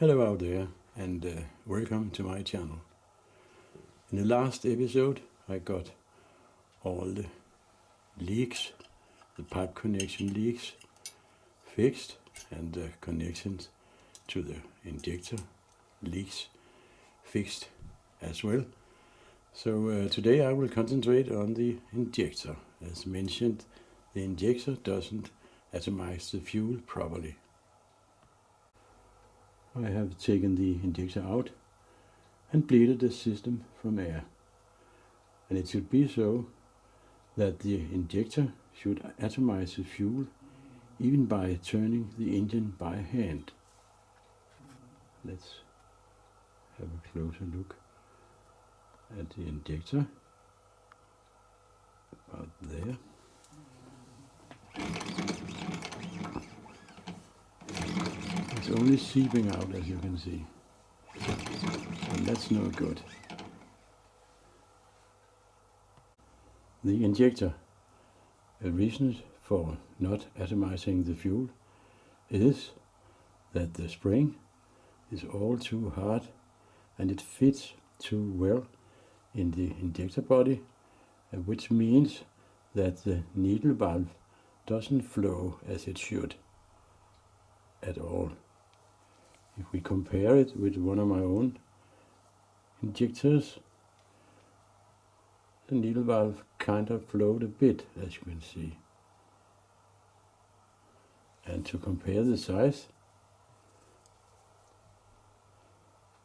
Hello out there, and welcome to my channel. In the last episode I got all the leaks, the pipe connection leaks fixed, and the connections to the injector leaks fixed as well. So today I will concentrate on the injector. As mentioned, the injector doesn't atomize the fuel properly. I have taken the injector out and bleeded the system from air. And it should be so that the injector should atomize the fuel even by turning the engine by hand. Let's have a closer look at the injector. About there. It's only seeping out, as you can see, and that's no good. The injector, a reason for not atomizing the fuel is that the spring is all too hard and it fits too well in the injector body, which means that the needle valve doesn't flow as it should at all. If we compare it with one of my own injectors, the needle valve kind of flowed a bit, as you can see. And to compare the size,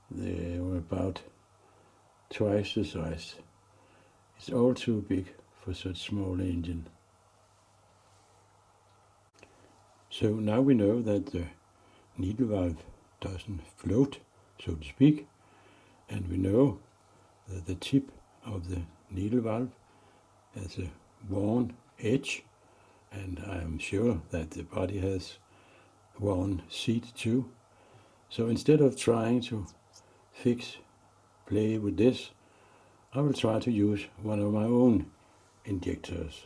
they were about twice the size. It's all too big for such small engine. So now we know that the needle valve doesn't float, so to speak, and we know that the tip of the needle valve has a worn edge, and I am sure that the body has worn seat too. So instead of trying to play with this, I will try to use one of my own injectors.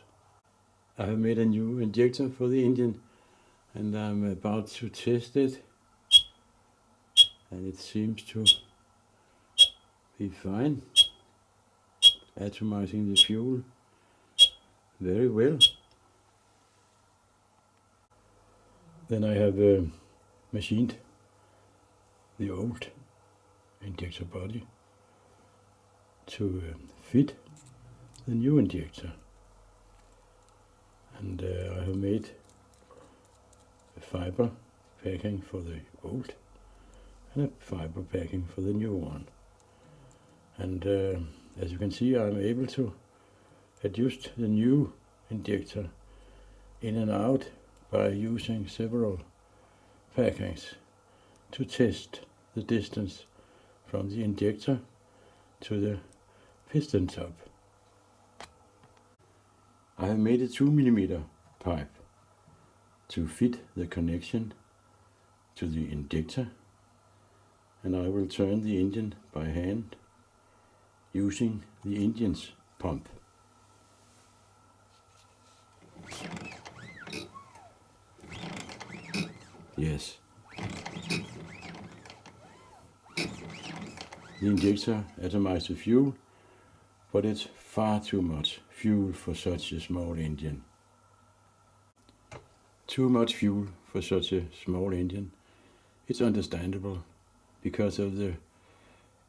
I have made a new injector for the engine, and I'm about to test it, and it seems to be fine, atomizing the fuel very well. Then I have machined the old injector body to fit the new injector, and I have made a fiber packing for the old and a fiber packing for the new one. And as you can see, I'm able to adjust the new injector in and out by using several packings to test the distance from the injector to the piston top. I have made a 2mm pipe to fit the connection to the injector, and I will turn the engine by hand using the engine's pump. Yes. The injector atomizes the fuel, but it's far too much fuel for such a small engine. Too much fuel for such a small engine. It's understandable because of the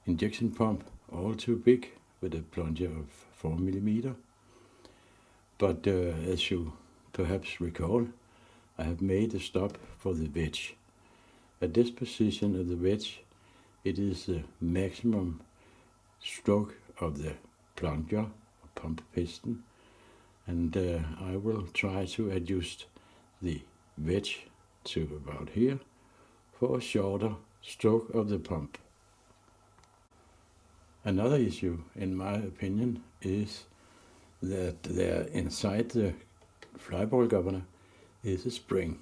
injection pump, all too big with a plunger of 4mm. But as you perhaps recall, I have made a stop for the wedge. At this position of the wedge, it is the maximum stroke of the plunger, pump piston, and I will try to adjust the wedge to about here for a shorter stroke of the pump. Another issue, in my opinion, is that there inside the flyball governor is a spring,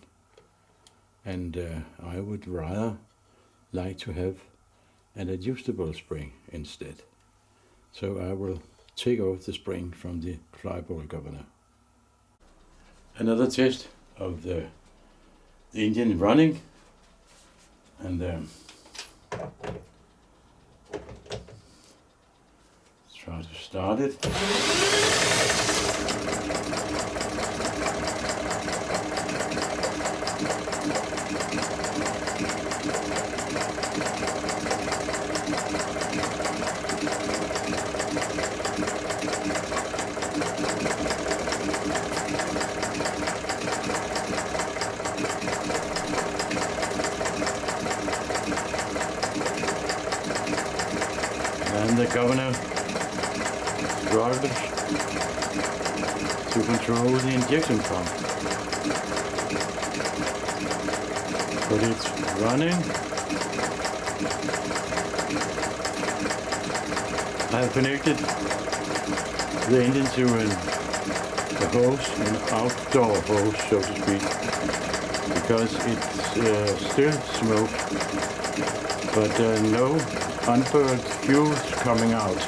and I would rather like to have an adjustable spring instead. So I will take off the spring from the flyball governor. Another test of the engine running, and started. And the governor struggles to control the injection pump. But it's running. I have connected the engine to a hose, an outdoor hose, so to speak, because it's still smoke, but no unburned fuels coming out.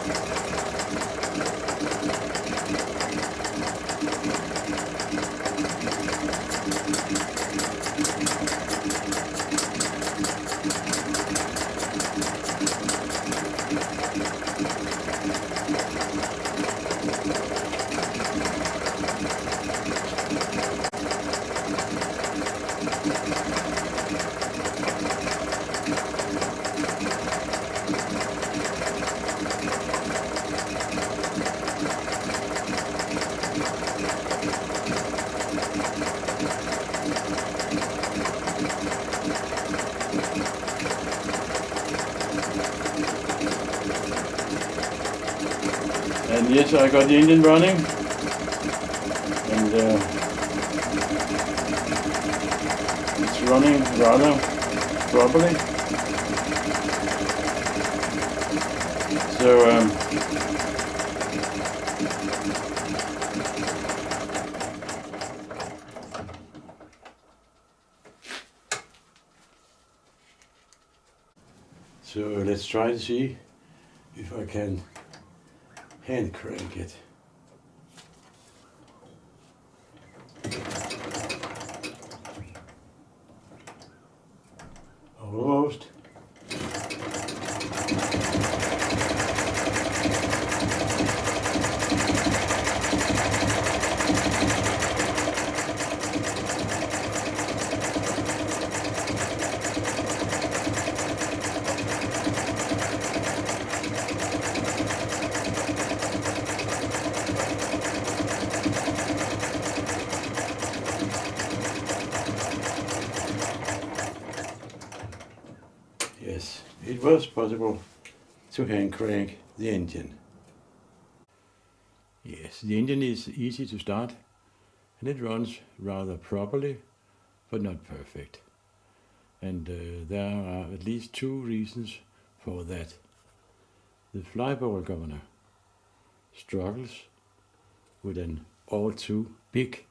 And yes, I got the engine running, and it's running rather properly. So let's try to see if I can hand crank it. Almost. Yes, it was possible to hand crank the engine. Yes, the engine is easy to start and it runs rather properly, but not perfect. And there are at least two reasons for that. The flyball governor struggles with an all too big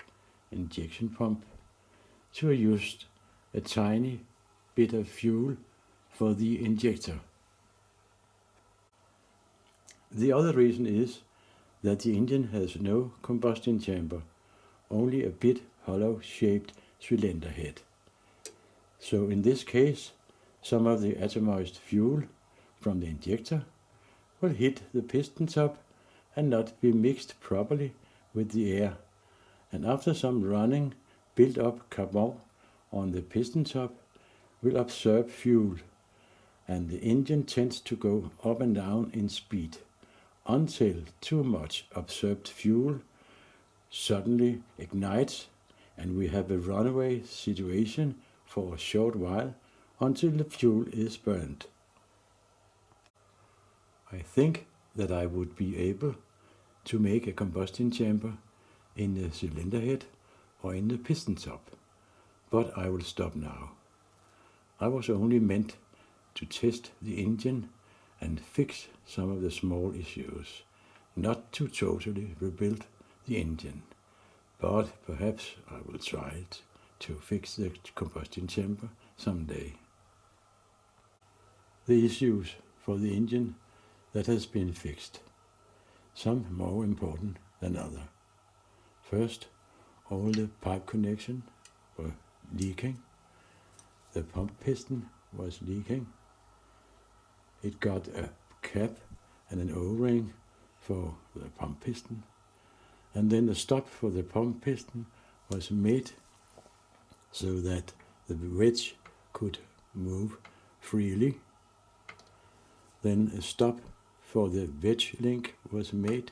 injection pump to use a tiny bit of fuel for the injector. The other reason is that the engine has no combustion chamber, only a bit hollow-shaped cylinder head. So in this case, some of the atomized fuel from the injector will hit the piston top and not be mixed properly with the air, and after some running, built up carbon on the piston top will absorb fuel, and the engine tends to go up and down in speed until too much absorbed fuel suddenly ignites and we have a runaway situation for a short while until the fuel is burned. I think that I would be able to make a combustion chamber in the cylinder head or in the piston top, but I will stop now. I was only meant to test the engine and fix some of the small issues, not to totally rebuild the engine, but perhaps I will try it to fix the combustion chamber someday. The issues for the engine that has been fixed, some more important than others. First, all the pipe connections were leaking. The pump piston was leaking. It got a cap and an O-ring for the pump piston, and then a stop for the pump piston was made so that the wedge could move freely. Then a stop for the wedge link was made,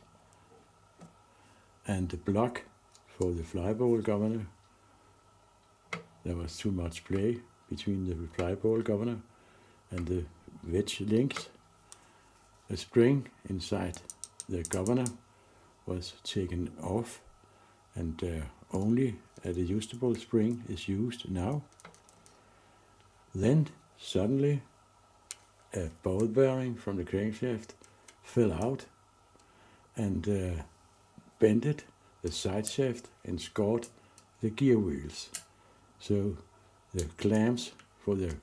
and the block for the flyball governor. There was too much play between the flyball governor and the wedge links. A spring inside the governor was taken off, and only a reusable spring is used now. Then suddenly a ball bearing from the crankshaft fell out and bended the side shaft and scored the gear wheels. So the clamps for the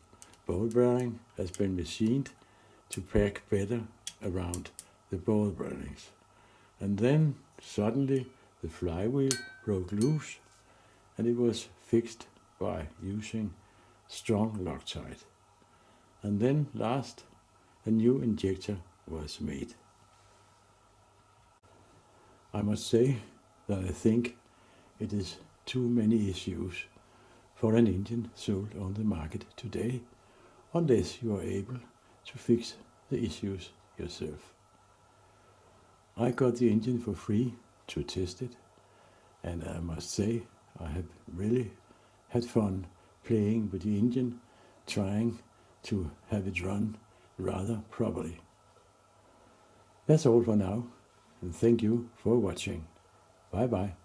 ball bearing has been machined to pack better around the ball bearings. And then suddenly the flywheel broke loose, and it was fixed by using strong Loctite. And then last, a new injector was made. I must say that I think it is too many issues for an engine sold on the market today, unless you are able to fix the issues yourself. I got the engine for free to test it, and I must say I have really had fun playing with the engine, trying to have it run rather properly. That's all for now, and thank you for watching. Bye bye.